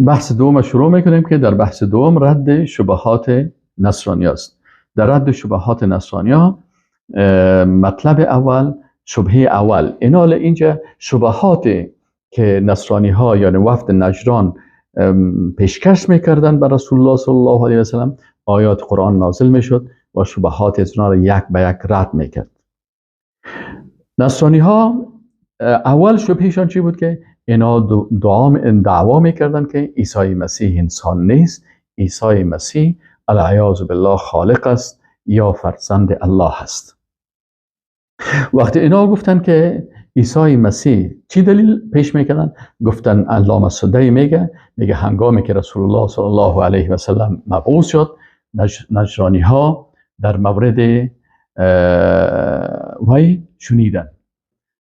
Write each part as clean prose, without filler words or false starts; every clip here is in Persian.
بحث دوم شروع میکنیم که در بحث دوم رد شبهات نصرانی است. در رد شبهات نصرانی ها مطلب اول، شبهه اول، اینال اینجا شبهات که نصرانی ها یعنی وفد نجران پیشکش میکردن بر رسول الله صلی الله علیه و سلم، آیات قرآن نازل میشد و شبهات از اونها را یک به یک رد میکرد. نصرانی ها اول شبهشان چی بود؟ که اینا دعوا میکردن که عیسی مسیح انسان نیست، عیسی مسیح العیاذ بالله خالق است یا فرزند الله است. وقتی اینا گفتن که عیسی مسیح، چی دلیل پیش میکردن؟ گفتن علامه سدی میگه هنگامی که رسول الله صلی الله علیه و سلم مبعوث شد، نجرانی ها در مورد وی شنیدن.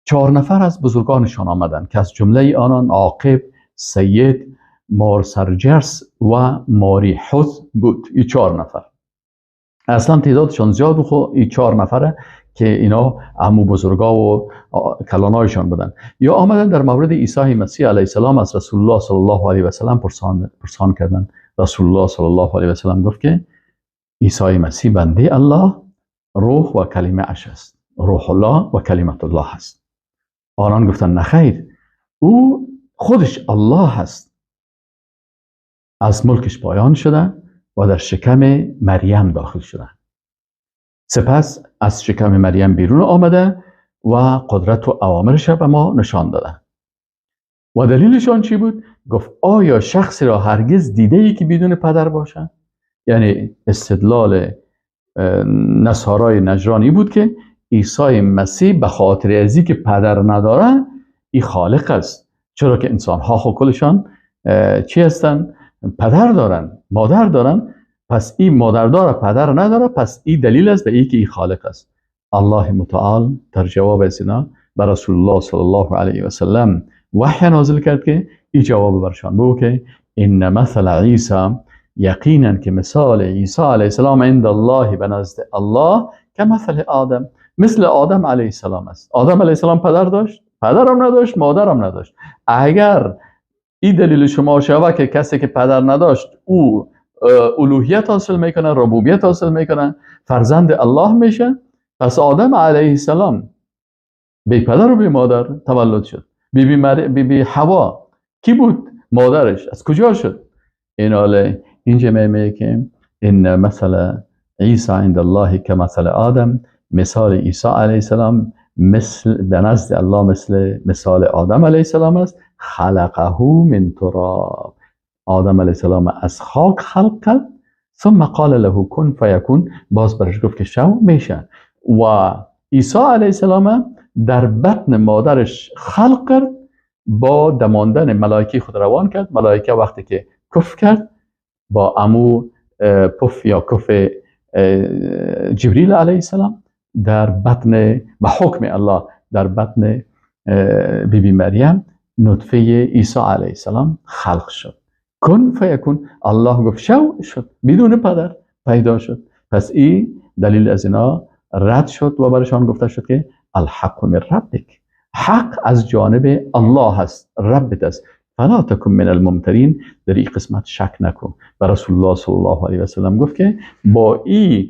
4 نفر از بزرگانشان آمدند که از جمله آنان عاقب، سید، مارسرجرس و ماریحوز بود. این 4 نفر اصلا تعدادشان زیاد بود، خب این 4 نفره که اینا عمو بزرگا و کلانایشان بودن. یا آمدن در مورد عیسی مسیح علیه السلام از رسول الله صلی الله علیه و سلم پرسان کردن. رسول الله صلی الله علیه و سلم گفت که عیسی مسیح بنده الله، روح و کلمه اش است، روح الله و کلمت الله است. آنان گفتن نخیر، او خودش الله هست، از ملکش پایان شده و در شکم مریم داخل شده، سپس از شکم مریم بیرون آمده و قدرت و اوامرش به ما نشان داده. و دلیلشان چی بود؟ گفت آیا شخصی را هرگز دیده ای که بدون پدر باشه؟ یعنی استدلال نصارای نجرانی بود که عیسی مسیح به خاطر ازی که پدر نداره ای خالق است، چرا که انسان ها خود کلشان چی هستن؟ پدر دارن، مادر دارن، پس این مادر داره پدر نداره، پس این دلیل است به ای که ای خالق است. الله متعال در جواب از اینا بر رسول الله صلی الله علیه و سلم وحی نازل کرد که این جواب برشان بگو که ان مثل عیسی، یقینا که مثال عیسی علیه السلام عند الله به نزد الله که مثل آدم، مثل آدم علیه السلام است. آدم علیه السلام پدر داشت؟ پدرم نداشت، مادرم نداشت. اگر این دلیل شما شوه که کسی که پدر نداشت او الوهیت حاصل میکنه، ربوبیت حاصل میکنه، فرزند الله میشه، پس آدم علیه السلام بی پدر و بی مادر تولد شد. بی حوا کی بود مادرش؟ از کجا شد؟ این حاله اینجا میگه که این مثل عیسی عند الله که مثل آدم، مثال عیسی علیه السلام مثل به نزد الله مثال آدم علیه السلام است. خلقه من تراب، آدم علیه السلام از خاک خلق کرد، ثم قال له کن فیکون، باز برش گفت که شو میشه. و عیسی علیه السلام در بطن مادرش خلق کرد، با دماندن ملائکه خود روان کرد. ملائکه وقتی که کف کرد با امو پف یا کف جبریل علیه السلام در بطن به حکم الله در بطن بیبی مریم نطفه عیسی علیه السلام خلق شد. کن فیکون، الله گفت شو، شد، بدون پدر پیدا شد. پس این دلیل از اینا رد شد و برشان گفته شد که الحق من ربک، حق از جانب الله هست، ربت است. فلا تکن من الممترین، در این قسمت شک نکن. و رسول الله صلی الله علیه و سلم گفت که با این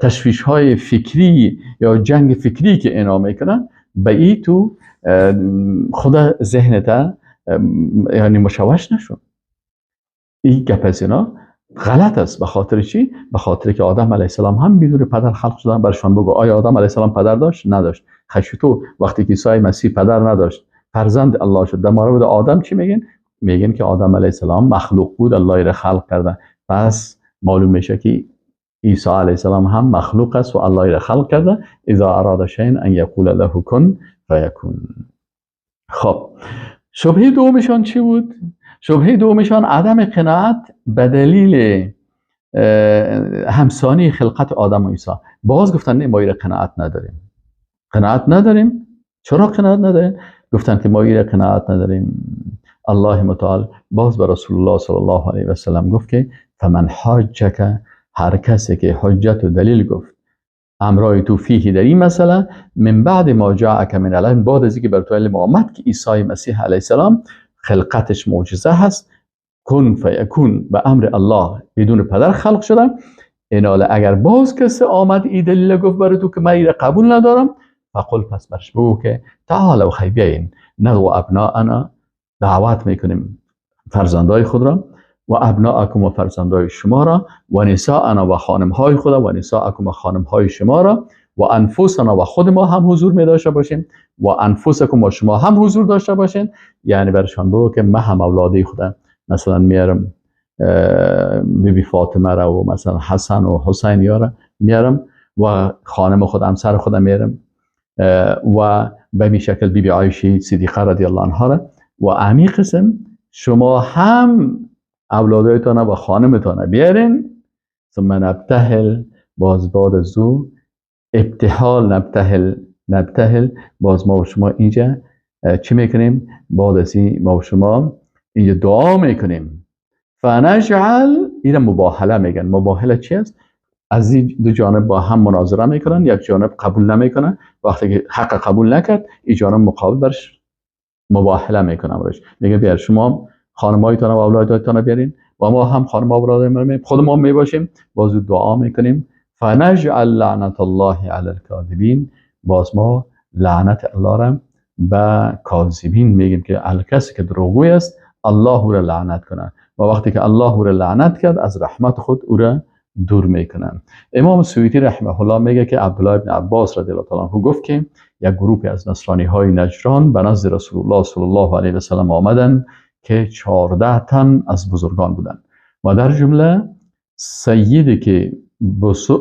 تشویش های فکری یا جنگ فکری که اینا میکنن، به این تو خود ذهنت یعنی مشوش نشون. این گپ از اینا غلط است. به خاطر چی؟ به خاطر که آدم علیه السلام هم بدون پدر خلق شدن. برشان بگو آیا آدم علیه السلام پدر داشت؟ نداشت. خشیتو وقتی که عیسی مسیح پدر نداشت، فرزند الله شد. در مورد آدم چی میگن؟ میگن که آدم علیه السلام مخلوق بود، الله را خلق کرده. پس معلوم میشه که عیسی علیه السلام هم مخلوق است و الله را خلق کرده. اذا اراد شیئا ان یقول له کن فیکون. خب شبهه دومشان چی بود؟ شبهه دومشان عدم قناعت به دلیل همسانی خلقت آدم و عیسی. باز گفتن نه، ما قناعت نداریم. قناعت نداریم. چرا قناعت نداریم؟ گفتن که ما قناعت نداریم. الله متعال باز به رسول الله صلی الله علیه و سلم گفت که فمن حاجک، هر کسی که حجت و دلیل گفت امرای تو فیه در این مسئله، من بعد ما جاءک من العلم، بعد از اینکه بر تو علم آمد که عیسی مسیح علیه السلام خلقتش معجزه هست، کن فیکون به امر الله بدون پدر خلق شدن. ایناله اگر باز کسی آمد این دلیل گفت برای تو که من این قبول ندارم، فقل پس برش بگو که تعالوا خی بیاین ندعو ابناءنا، دعوت میکنیم فرزندای خود را، و ابناءکم و فرزندای شما را، و نساءنا و خانمهای خود و نساءکم و خانمهای شما را، و انفسنا و خود ما هم حضور می داشته باشیم، و انفسکم و شما هم حضور داشته باشین. یعنی برشان بگو که من هم اولادی خودم مثلا میارم بیبی فاطمه را و مثلا حسن و حسین یارا میارم و خانم خودم همسر خودم میارم و به این شکل بیبی عایشه صدیقه رضی الله عنها را، و امی قسم شما هم اولادایتان و خانمتان بیارین. ثم نبتهل، باز بعد از او ابتهال، نبتهل باز ما و شما اینجا چی میکنیم؟ بعد از این ما و شما اینجا دعا میکنیم. فنجعل، این مباهله میگن. مباهله چی است؟ از این دو جانب با هم مناظره میکنن، یک جانب قبول نمیکنه، وقتی که حق قبول نکرد این جانب مقابل برش مباهله میکنن، برش میگه بیار شما خانمایتان و اولادایتان بیارین و ما هم خانم اولادایتان خود ما میباشیم. باز دعا میکنیم فنجعل لعنت الله علی الکاذبین، باز ما لعنت الله را به کاذبین میگیم که کسی که دروغگوی است الله او را لعنت کنه، و وقتی که الله او را لعنت کرد از رحمت خود او را دور میکنن. امام سیوطی رحمه الله میگه که عبدالله ابن عباس رضی الله تعالی عنه گفت که یک گروهی از نصرانی های نجران به نزد رسول الله صلی الله علیه و سلم آمدن که 14 تن از بزرگان بودند و در جمله سیدی که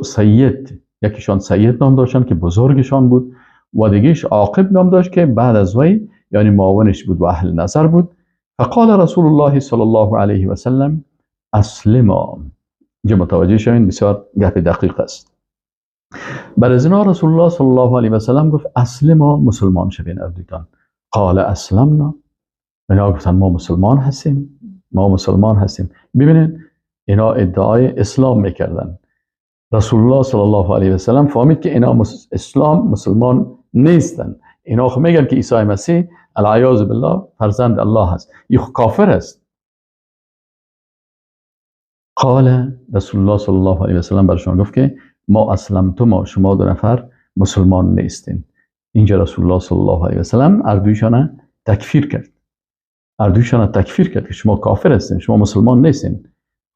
سید، یکیشان سید نام داشتن که بزرگشان بود و دیگهش عاقب نام داشت که بعد از وی یعنی معاونش بود و اهل نظر بود. فقال رسول الله صلی الله علیه و سلم اسلما. اینجا متوجه شوین بسیار گپ دقیق است. بعد از اینا رسول الله صلی الله علیه و سلم گفت اسلما، مسلمان شوین اردویتان. قال اسلمنا، اینا گفتن ما مسلمان هستیم، ما مسلمان هستیم. ببینید اینا ادعای اسلام میکردن. رسول الله صلی الله علیه و سلم فهمید که اینا مسلمان نیستن. اینا خب میگن که عیسی مسیح العیاذ بالله فرزند الله هست، این کافر است. قال رسول الله صلی الله علیه و سلم برشون گفت که ما اسلمتم، شما دو نفر مسلمان نیستین. اینجا رسول الله صلی الله علیه و سلم اردویشان تکفیر کرد که شما کافر هستین، شما مسلمان نیستین.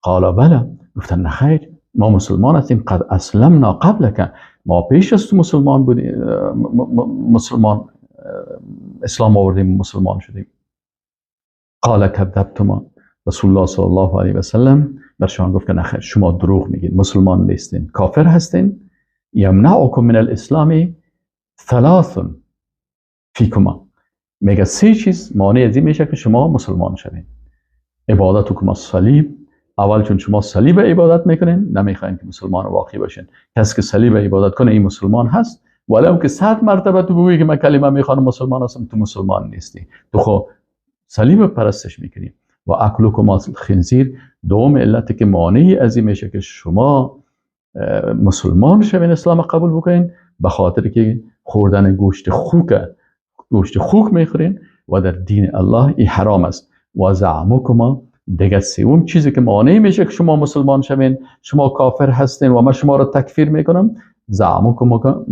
قال بله، گفتن نخیر ما مسلمان هستیم، قد اسلمنا قبلک، ما پیش از تو مسلمان بودیم، مسلمان اسلام آوردیم، مسلمان شدیم. قال کذبتما، رسول الله صلی الله علیه و سلم برشان گفت که نخیر شما دروغ میگین، مسلمان نیستین، کافر هستین. یمنعکم من الاسلام ثلاث فیکما، میگه 3 چیز مانع از این میشه که شما مسلمان شوین. عبادتکم الصلیب، اول چون شما صلیب عبادت میکنین، نمیخواین که مسلمان واقعی باشین. کسی که صلیب عبادت کنه این مسلمان هست، ولو که 100 مرتبه تو بگویی که من کلمه میخوانم مسلمان هستم، تو مسلمان نیستی، تو خب صلیب پرستش میکنی. و اکلکم الخنزیر، دوم علتی که مانعی از این میشه که شما مسلمان شوین، اسلام قبول بکنین، به خاطر که خوردن گوشت خوک میخورین و در دین الله این حرام است. و زعمکم، دیگه سوم چیزی که مانع میشه که شما مسلمان شوین، شما کافر هستین و من شما را تکفیر میکنم. زعمکما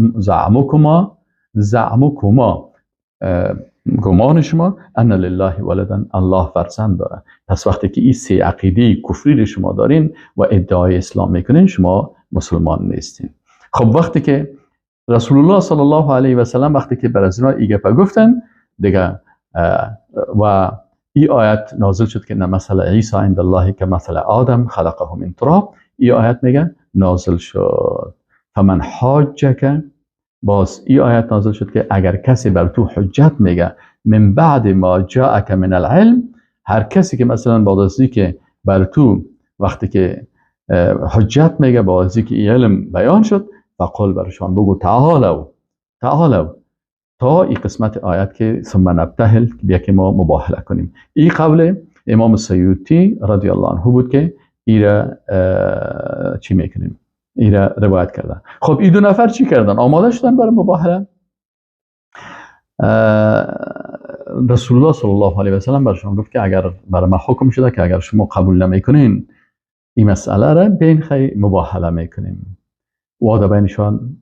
گمان شما ان لله ولدا، الله فرزند داره. پس وقتی که این 3 عقیده کفری شما دارین و ادعای اسلام میکنین، شما مسلمان نیستین. خب وقتی که رسول الله صلی الله علیه و سلم وقتی که بر از اینا این گپ گفتن دیگه و این آیت نازل شد که مثل عیسی عند الله که مثل آدم خلقه من تراب، این آیت میگه نازل شد. فمن حاجک، باز این آیت نازل شد که اگر کسی بر تو حجت میگه من بعد ما جاءک من العلم، هر کسی که مثلا بعد از اینکه بر تو وقتی که حجت میگه بعد از اینکه علم بیان شد، فقل برشان بگو تعالوا تا این قسمت آیت که ثم نبتهل، بیا که ما مباهله کنیم. این قول امام سیوطی رضی الله عنه بود که ایره چی میکنیم، ایره روایت کردن. خب این 2 نفر چی کردن؟ آماده شدن برای مباهله. رسول الله صلی الله علیه و سلم برشان گفت که اگر برای ما حکم شده که اگر شما قبول نمیکنین این مسئله را بین خی مباهله میکنیم. و بینشان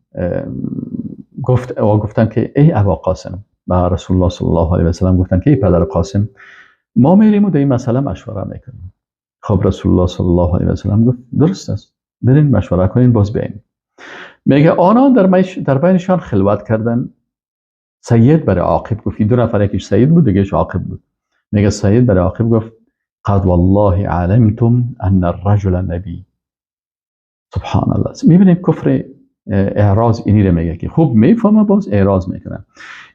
گفتن که ای ابا قاسم، با رسول الله صلی الله علیه و سلم گفتن که ای پدر قاسم، ما میریم و در این مسئله مشوره میکنیم. خب رسول الله صلی الله علیه و سلم گفت درست است، برین مشوره کنین باز بیاین. میگه آنان در بینشان خلوت کردن. سید برای عاقب گفت، دو نفر، یکیش سید بود دیگهش عاقب بود. میگه سید برای عاقب گفت قد والله علمتم ان الرجل نبی. سبحان الله. میبینید کفر اعراض اینی رو میگه که خوب میفهمه باز اعراض میکنه.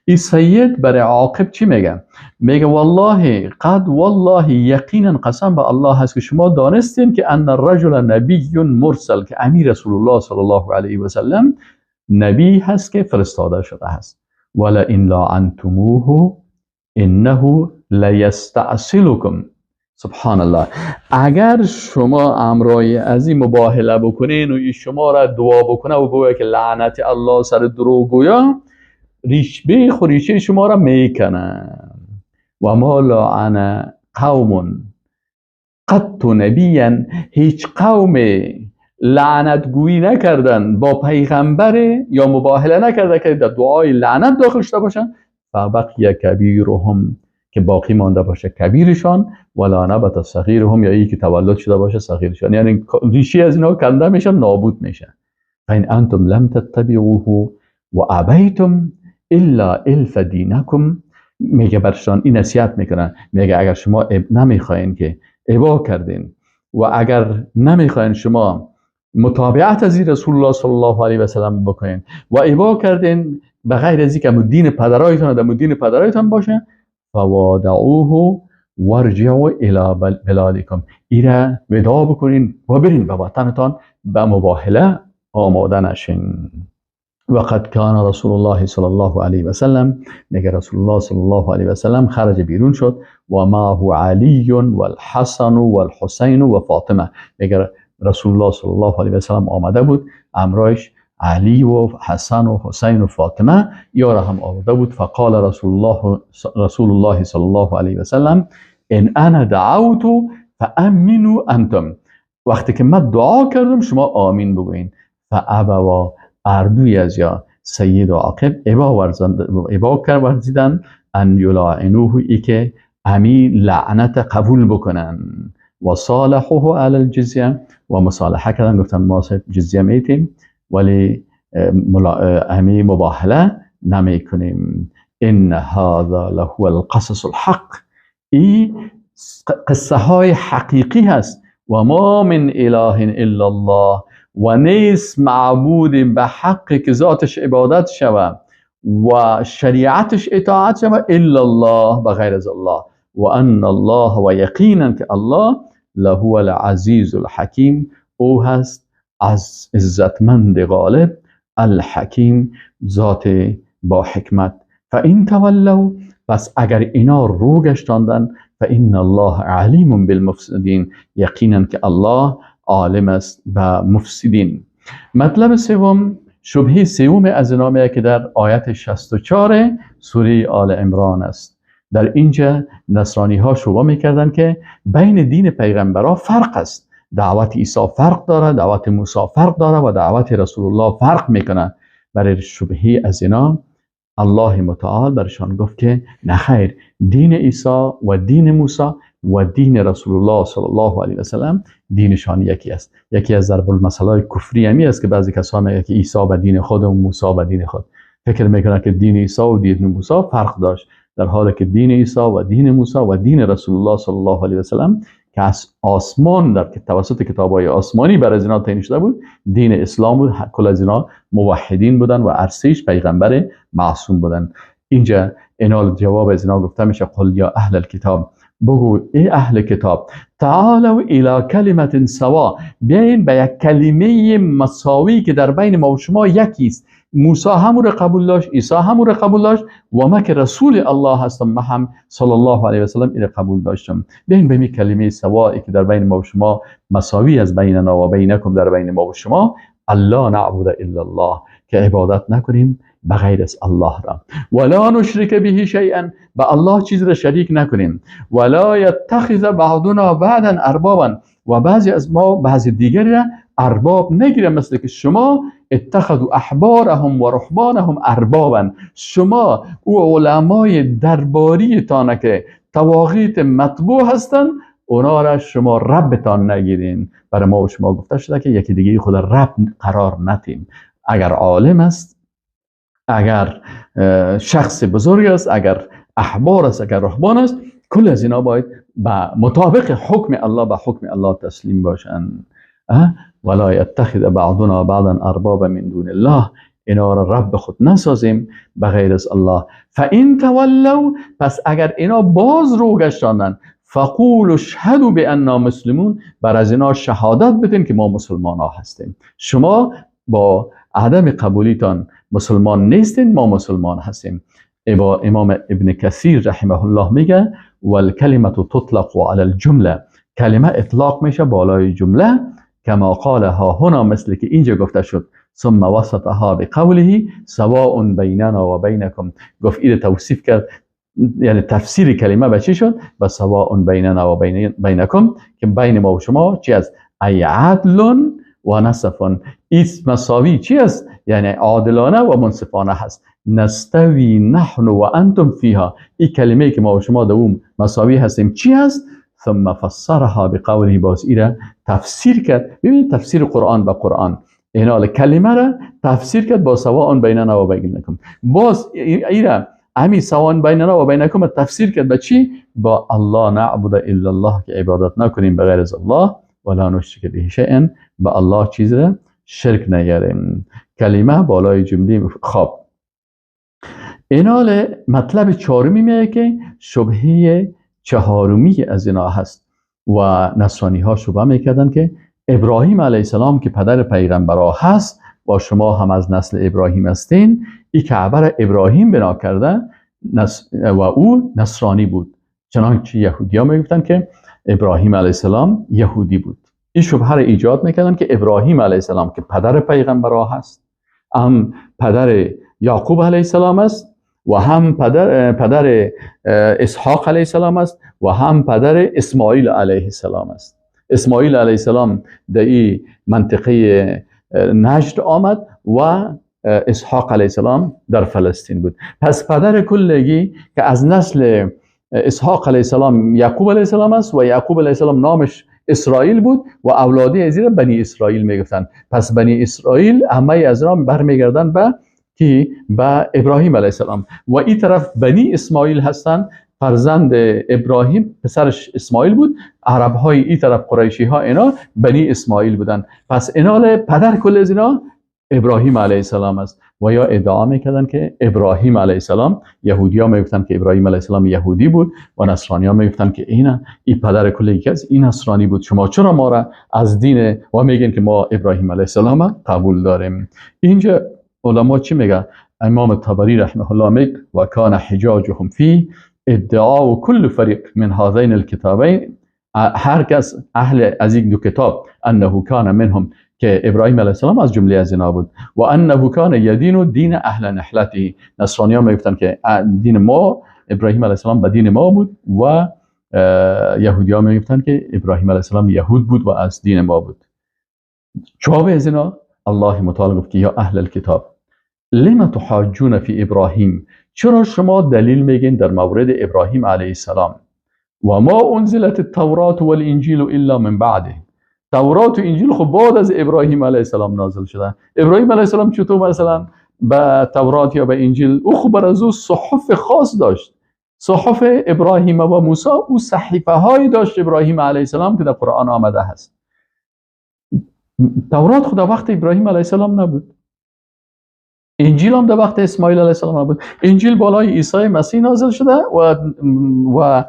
این سید برای عاقب چی میگه؟ میگه والله قد والله یقینا قسم به الله هست که شما دانستین که ان الرجل نبی مرسل، که امیر رسول الله صلی الله علیه و سلم نبی هست که فرستاده شده هست. ولا ان لعنتموه انه لیستأصلکم. سبحان الله. اگر شما امرای از این مباهله بکنین و شما را دعا بکنه و بگوید که لعنت الله سر دروغگویا، ریشه شما را میکنه. و ما لعن قوم قط نبیا، هیچ قوم لعنت گویی نکردن با پیغمبر یا مباهله نکرده که در دعای لعنت داخل شده باشن، فبقی کبیرهم، که باقی مانده باشه کبیرشان، ولا نبت صغیرهم، یا ای که تولد شده باشه صغیرشان، یعنی ریشه از اینا کنده میشن، نابود میشن. فین انتم لم تتبعوه و ابیتم الا الف دینکم. میگه برشان این نصیحت میکنن، میگه اگر شما نمیخواین که ابا کردین و اگر نمیخواین شما متابعت از رسول الله صلی الله علیه و سلم بکنین و ابا کردین به غیر از اینکه دین پدرایتان و دین پدرایتان باشه، فوادعوه وارجعوا الی بلادکم، ایره وداع بکنین و برین به وطنتان، به مباهله آماده نشین. وقد کان رسول الله صلی الله علیه و سلم، میگه رسول الله صلی الله علیه و سلم خرج بیرون شد و معه علی و الحسن و الحسین و فاطمه. میگه رسول الله صلی الله علیه و سلم آمده بود، امرایش علی و حسن و حسین و فاطمه یارا هم آورده بود. فقال رسول الله صلی الله علیه و سلم ان انا دعوت فامنوا انتم، وقتی که من دعا کردم شما آمین بگوین. فابوا، اردوی از یا سید و عاقب ابا ورزیدن ان یلعنوه، ای که امی لعنت قبول بکنن. و صالحوه علی الجزیه، و مصالحه کردن، گفتن ما جزیه میتیم ولی امی مباهله نمی کنیم. ان هذا لهو القصص الحق، این قصه های حقیقی هست. و ما من اله الا الله، و نیست معبود به حق که ذاتش عبادت شود و شریعتش اطاعت شود الا الله، بغیر از الله. و ان الله، و یقینا که الله لهو العزیز الحکیم، او هست از عزتمند غالب، الحکیم، ذات با حکمت. فان تولوا، پس اگر اینا رو گشتاندن، فان الله علیم بالمفسدین، یقینا که الله عالم است به مفسدین. مطلب سوم، شبهه سوم از اینا که در آیت 64 سوره آل عمران است. در اینجا نصرانی ها شبهه میکردن که بین دین پیغمبرها فرق است، دعوت عیسی فرق داره، دعوت موسی فرق داره و دعوت رسول الله فرق میکنه. برای شبهه از اینا الله متعال برشان گفت که نخیر، دین عیسی و دین موسی و دین رسول الله صلی الله علیه و سلم دینشان یکی است. یکی از ضرب المثل کفری همی است که بعضی کسا میگه که عیسی و دین خود و موسی و دین خود، فکر میکنه که دین عیسی و دین موسی فرق داشت، در حالی که دین عیسی و دین موسی و دین رسول الله صلی الله علیه و سلم که از آسمان در توسط کتاب‌های آسمانی بر از اینا تعیین شده بود، دین اسلام بود. کل از اینا موحدین بودن و ارسیش پیغمبر معصوم بودن. اینجا اینا جواب از اینا گفته میشه قل یا اهل الکتاب، بگو ای اهل کتاب، تعالوا الی کلمة سوا، بیاین به یک کلمه مساوی که در بین ما و شما یکی است. موسی همون رو قبول داشت، عیسی همون رو قبول داشت و ما که رسول الله هستم، ما هم صلی الله علیه و سلم این قبول داشتم. بیاین به یک کلمه سوایی که در بین ما و شما مساوی از بیننا و بینکم، در بین ما و شما، الله نعبد الا الله، که عبادت نکنیم به غیر از الله را. ولا نشرک به شیئا، به الله چیز را شریک نکنیم. ولا یتخذ بعضنا بعضا اربابا، و بعضی از ما بعضی دیگری را ارباب نگیره، مثل که شما اتخذوا احبارهم و رهبانهم اربابا، شما او علمای درباری تان که طواغیت مطبوع هستند اونا را شما ربتان نگیرین. برای ما و شما گفته شده که یکی دیگه خود رب قرار ندیم. اگر عالم است، اگر شخص بزرگ است، اگر احبار است، اگر رهبان است، کل از اینا باید به مطابق حکم الله به حکم الله تسلیم باشند. ولا یتخذ بعضنا بعضا اربابا من دون الله، اینا را رب خود نسازیم به غیر از الله. فان تولوا، پس اگر اینا باز رو گشتاندن، فقولوا اشهدوا بأننا مسلمون، بر از اینا شهادت بدین که ما مسلمان ها هستیم. شما با عدم قبولیتان مسلمان نیستین، ما مسلمان هستیم. امام ابن کثیر رحمه الله میگه والکلمه تطلق علی الجمله، کلمه اطلاق میشه بالای جمله، کما قال ها هنا، مثل که اینجا گفته شد ثم وصفها بقوله سواء بیننا و بینکم، گفت این توصیف کرد، یعنی تفسیر کلمه به چی شد؟ به سواء بیننا و بینکم، که بین ما و شما چی است؟ ای عدل و نصف، این مساوی چی است؟ یعنی عادلانه و منصفانه هست. نستوی نحن و انتم فیها، این کلمه که ما و شما در اون مساوی هستیم چی است؟ ثم فسرها بقوله، باز ایره تفسیر کرد. ببینید تفسیر قرآن به قرآن، این کلمه را تفسیر کرد با سواء بیننا و بینکم. باز ایره امی سواء بیننا و بینکم تفسیر کرد به چی؟ با الله نعبد الا الله، که عبادت نکنیم بغیر از الله، ولا نشرک به شیئا، به الله چیز را شرک نگیریم. کلمه بالای جمله. خب اینال مطلب چهارمی میگه که شبهه چهارمی از اینا هست و نصرانی ها شبه میکردن که ابراهیم علیه السلام که پدر پیغمبرها هست و شما هم از نسل ابراهیم هستین، این کعبه را ابراهیم بنا کرده و او نصرانی بود. چنانچه یهودی ها میگفتن که ابراهیم علیه السلام یهودی بود. این شبهه را ایجاد میکردن که ابراهیم علیه السلام که پدر پیغمبرها هست، هم پدر یعقوب علیه السلام است و هم پدر اسحاق علیه السلام است و هم پدر اسماعیل علیه السلام است. اسماعیل علیه السلام در این منطقه نجد آمد و اسحاق علیه السلام در فلسطین بود. پس پدر کلگی که از نسل اسحاق علیه السلام یعقوب علیه السلام است و یعقوب علیه السلام نامش اسرائیل بود و اولادی از این بنی اسرائیل میگفتند. پس بنی اسرائیل همه از را برمیگردن به کی؟ به ابراهیم علیه السلام. و این طرف بنی اسماعیل هستند، فرزند ابراهیم پسرش اسماعیل بود. عرب های این طرف قریشی ها اینا بنی اسماعیل بودن. پس اینا پدر کل از اینا ابراهیم علیه السلام است. و یا ادعا میکردن که ابراهیم علیه السلام، یهودی ها میگفتن که ابراهیم علیه السلام یهودی بود و نصرانی ها میگفتن که این پدر کل یکی از این نصرانی بود. شما چرا ما را از دین و میگین که ما ابراهیم علیه السلام قبول داریم؟ اینجا علما چی میگه؟ امام طبری رحمه الله میگه و کان حجاجهم فی ادعا کل فریق من هذین الکتابین، هر کس اهل از این دو کتاب، انه کان منهم، که ابراهیم علیه السلام از جمله از اینا بود، و انه کان یدین دین اهل نحلته، نصرانی ها میگفتن که دین ما ابراهیم علیه السلام به دین ما بود و یهودی ها میگفتن که ابراهیم علیه السلام یهود بود و از دین ما بود. جواب از اینا الله متعال گفت که یا اهل الکتاب لما تحاجون فی ابراهیم، چرا شما دلیل میگین در مورد ابراهیم علیه السلام؟ و ما انزلت التورات والانجیل الا من بعده، تورات و انجیل خب بعد از ابراهیم علیه السلام نازل شده. ابراهیم علیه السلام چطور مثلا به تورات یا به انجیل، او خب بر از او صحف خاص داشت، صحف ابراهیم و موسی، او صحیفه هایی داشت ابراهیم علیه السلام که در قرآن آمده هست. تورات خود در وقت ابراهیم علیه السلام نبود، انجیل هم در وقت اسماعیل علیه السلام نبود. انجیل بالای عیسی مسیح نازل شده و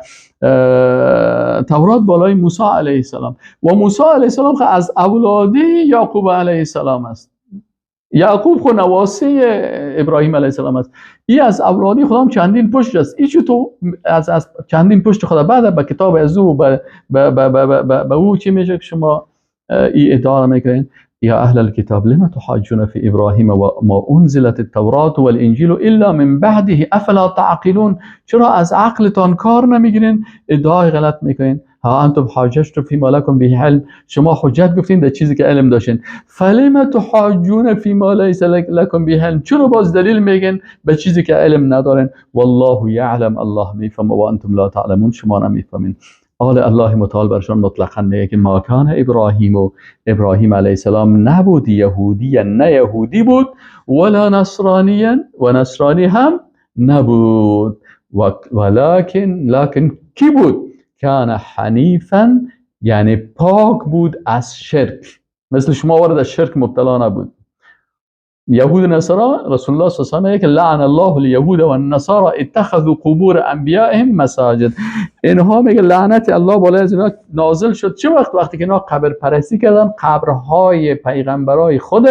تورات بالای موسی علیه السلام. و موسی علیه السلام خود از اولادی یعقوب علیه السلام است. یعقوب خود نواسی ابراهیم علیه السلام است. این از اولادی خودم چندین پشت است. این چطور از چندین پشت خدا بعد به کتاب از او به او چی میشه که شما این ادعا میکنین؟ يا أهل الكتاب لما تحاجون في إبراهيم وما أنزلت التوراة والإنجيل إلا من بعده أفلا تعقلون. چرا از عقلتان کار نمیگیرین؟ ادعای غلط میکنین. ها انتم حاججتم فيما لكم به علم، شما حجت گفتین در چیزی که علم داشتین. فلما تحاجون فيما ليس لكم به علم، چرا باز دلیل میگین به چیزی که علم ندارین؟ والله يعلم، الله میفهمه و انتم لا تعلمون، شما نمیفهمین. قال الله متعال برشان مطلقا میگه که ما کان ابراهیم علیه السلام نبود یهودی، نه یهودی بود، ولا نصرانی و نصرانی هم نبود، لکن کی بود؟ کان حنیفا، یعنی پاک بود از شرک، مثل شما وارد از شرک مبتلا نبود. یهود و نصارا رسول الله صلی الله علیه و آله که لعن الله الیهود و النصارى اتخذوا قبور انبیائهم مساجد. اینها میگه لعنت الله بالای از اینا نازل شد. چه وقتی که اینا قبر پرستی کردن، قبرهای پیغمبرای خود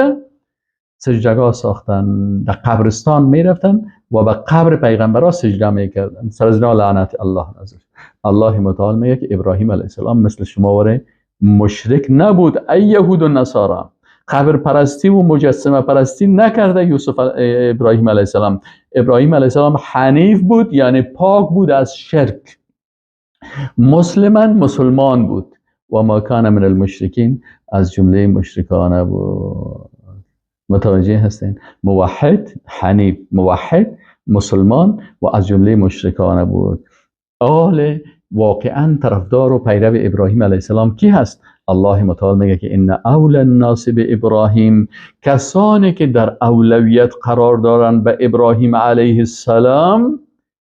سجدگاه ساختن، در قبرستان میرفتن و به قبر پیغمبرها سجده میکردن، سر از اینا لعنت الله نازل شد. الله متعال میگه که ابراهیم علیه السلام مثل شما وره مشرک نبود، ای یهود و نصارا، قبر پرستی و مجسمه پرستی نکرده ابراهیم علیه السلام. ابراهیم علیه السلام حنیف بود، یعنی پاک بود از شرک، مسلمان بود، و ما کان من المشرکین، از جمله مشرکان بود. متوجه هستین؟ موحد، حنیف، موحد، مسلمان و از جمله مشرکان بود. واقعا طرفدار و پیرو ابراهیم علیه السلام کی هست؟ الله متعال میگه که ان اول الناس به ابراهیم، کسانی که در اولویت قرار دارند به ابراهیم علیه السلام،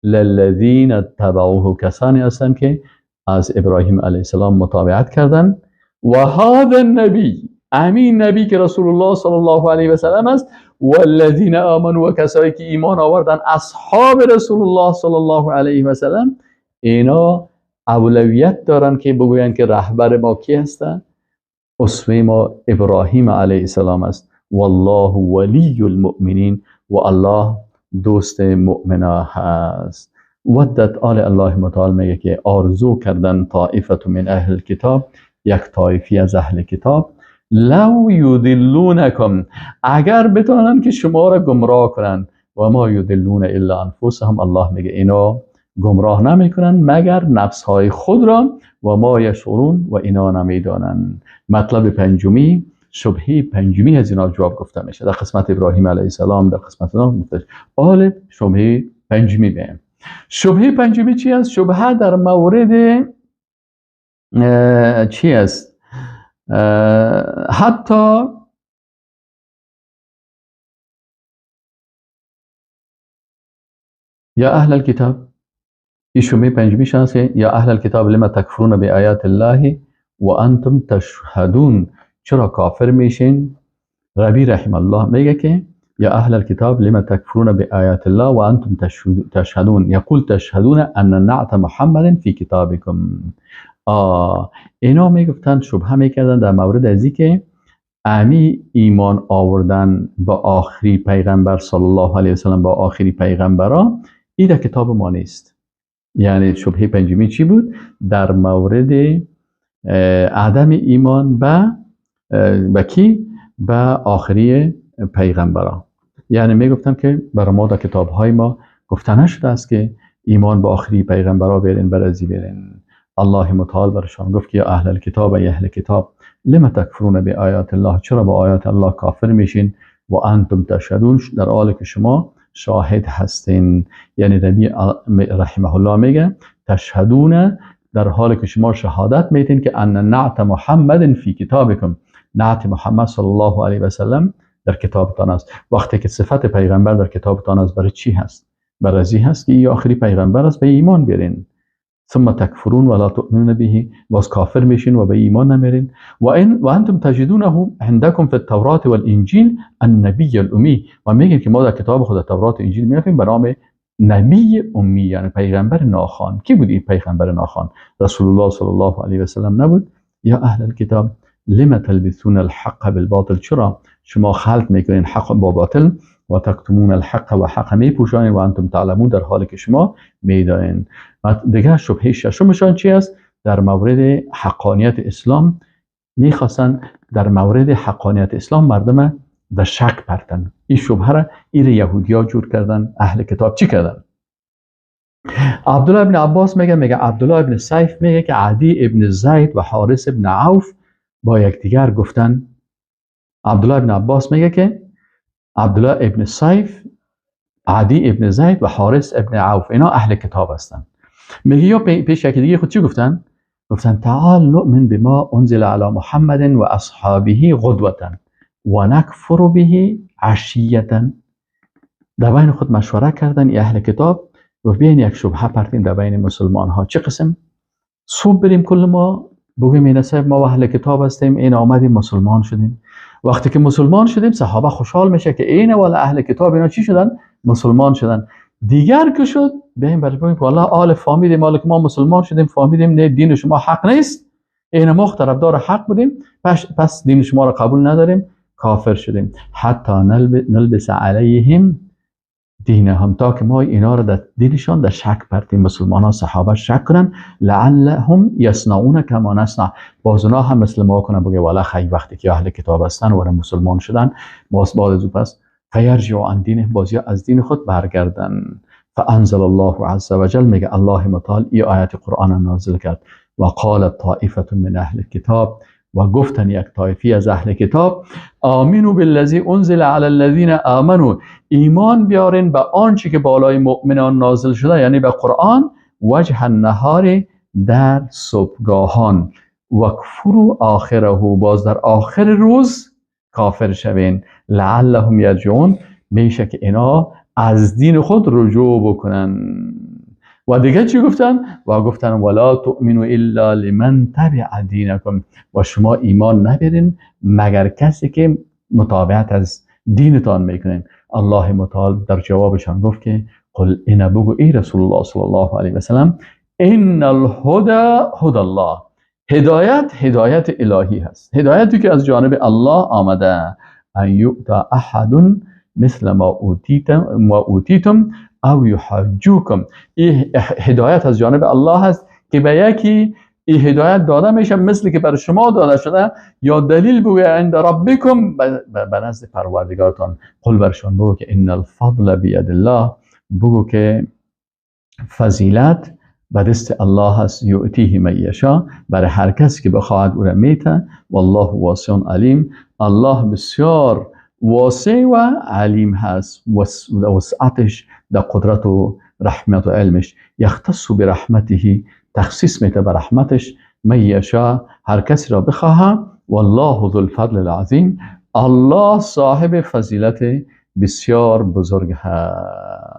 للذین اتبعوه، کسانی هستند که از ابراهیم علیه السلام متابعت کردند. و هذا النبی، امین نبی که رسول الله صلی الله علیه و سلم است، والذین آمنوا، و کسایی که ایمان آوردن اصحاب رسول الله صلی الله علیه و سلم، اینا اولویت دارن که بگوین که رهبر ما کی هستن؟ اسوه ما ابراهیم علیه السلام است. والله ولی المؤمنین، و الله دوست مؤمنا هست. ودت الله متعال میگه که آرزو کردن طائفه من اهل کتاب، یک طایفی از اهل کتاب، لو یضلونکم، اگر بتونن که شما را گمراه کنن، و ما یضلون الا انفسهم، الله میگه اینا گمراه نمیکنن مگر نفسهای خود را، و ما یشعرون، و اینا نمیدانن. مطلب پنجمی، شبهه پنجمی از اینا جواب گفته میشه در قسمت ابراهیم علیه السلام، در قسمت شبهه پنجمی بیم. شبهه پنجمی چی است؟ شبهه در مورد چی است؟ حتی یا اهل الكتاب، این شبهه پنجمیش هست که یا اهل الكتاب لما تکفرون به آیات الله و انتم تشهدون، چرا کافر میشین؟ ربی رحم الله میگه که یا اهل الكتاب لما تکفرون به آیات الله و انتم تشهدون، یقول تشهدون ان نعت محمد فی کتابکم. اینا میگفتن، شبهه میکردن در مورد ازی که امی ایمان آوردن با آخری پیغمبر صلی الله علیه وسلم، با آخری پیغمبرا، این در کتاب ما نیست. یعنی شبهه پنجمی چی بود؟ در مورد عدم ایمان به کی؟ به آخری پیغمبرا. یعنی میگفتن که برای ما در کتابهای ما گفته نشده است که ایمان به آخری پیغمبرا برین، برازی برین. الله متعال برشان گفت که یا اهل الكتاب، ای اهل کتاب، لما تکفرون به آیات الله، چرا با آیات الله کافر میشین؟ و انتم تشهدون، در حالی که شما شاهد هستین. یعنی نبی رحمه الله میگه تشهدون، در حالی که شما شهادت میتین که ان نعت محمد فی کتابکم، نعت محمد صلی الله علیه و سلم در کتابتان است. وقتی که صفت پیغمبر در کتابتان است، برای چی هست؟ برای ازی هست که این آخری پیغمبر است، به ایمان بیارین. ثم تکفرون ولا تؤمنون به، باز کافر میشین و به ایمان نمیرین. و انتم تجدونه عندكم في التوراة والانجیل النبی الامی، و میگین که ما در کتاب خود تورات و انجیل میافیم به نام نبی امی، یعنی پیغمبر ناخوان. کی بود این پیغمبر ناخوان؟ رسول الله صلی الله علیه و سلم نبود؟ یا اهل الكتاب لما تلبسون الحق بالباطل، چرا شما خلط میکنین حق با باطل؟ و تکتمون الحق، و حق میپوشانین و انتم تعلمون، در حالی که شما میدانین. و دیگه شبهه ششمشان چی است؟ در مورد حقانیت اسلام، میخواستن در مورد حقانیت اسلام مردم در شک پرتن. این شبهه را یهودیا جور کردن. اهل کتاب چی کردن؟ عبدالله ابن عباس میگه عبدالله ابن سیف میگه که عدی ابن زید و حارث ابن عوف با یکدیگر گفتن. عبدالله ابن عباس میگه که عبدالله ابن سیف، عدی ابن زید و حارث ابن عوف اینا اهل کتاب هستن. میگه یا پیش یکی دیگه خود چی گفتن؟ گفتن تعال نؤمن بما انزل على محمد و اصحابه غدوة و نکفر به عشیة. در بین خود مشوره کردن ای اهل کتاب و بیاین یک شبهه پرتیم در بین مسلمان ها. چه قسم؟ صبح بریم کل ما بگویم این صاحب ما اهل کتاب هستیم، این آمدیم مسلمان شدیم. وقتی که مسلمان شدیم صحابه خوشحال میشه که این والا اهل کتاب اینا چی شدن؟ مسلمان شدن. دیگر که شد بیایم برای بگیم والله آل فهمیدیم، مال که ما مسلمان شدیم فهمیدیم نه دین شما حق نیست، این ما طرفدار حق بودیم، پس دین شما را قبول نداریم، کافر شدیم. حتی نلبس علیهم دینهم، تا که ما اینا را در دینشان در شک پرتیم. مسلمان ها صحابه شک کنن لعلهم یصنعون کما نصنع، باز اونا هم مثل ما کنن بگه والا خیلی وقتی که اهل کتاب هستن و مسلمان شدن باز بعد از پس فیرجعوا عن دینهم، بازی از دین خود برگردن. فانزل الله عز وجل، میگه الله متعال این آیت قرآن نازل کرد و قالت طائفه من اهل الكتاب، و گفتن یک طایفی از اهل کتاب آمنوا بالذی انزل علی الذین آمنوا، ایمان بیارین به آنچه که بالای مؤمنان نازل شده، یعنی به قرآن، وجه النهار در صبحگاهان، و کفروا آخره، باز در آخر روز کافر شوین، لعلهم یرجعون، میشه که اینا از دین خود رجوع بکنن. و دیگه چی گفتن؟ و گفتن ولا تؤمنوا الا لمن تبع دینکم، و شما ایمان نبرین مگر کسی که متابعت از دینتان میکنین. الله متعال در جوابشان گفت که قل این، بگو ای رسول الله صلی الله علیه و سلم، ان الهدى هدى الله، هدایت الهی هست، هدایتی که از جانب الله آمده. ان یؤتا احد مثل ما اوتیتم او یحجوکم، این هدایت از جانب الله هست که به یکی این هدایت داده میشه مثل که بر شما داده شده، یا دلیل بگوی عند ربکم، به نزد پروردگارتان. قل برشان بگو که ان الفضل بید الله، بگو که فضیلت به دست الله هست، یؤتیه من یشاء، برای هر کسی که بخواهد او را میته، والله واسع علیم، الله بسیار واسع و علیم هست، وسعتش در قدرت و رحمت و علمش. یختص برحمته، تخصیص میده به رحمتش، من یشاء، هر کسی را بخواهد، والله ذو الفضل العظیم، الله صاحب فضیلت بسیار بزرگ هست.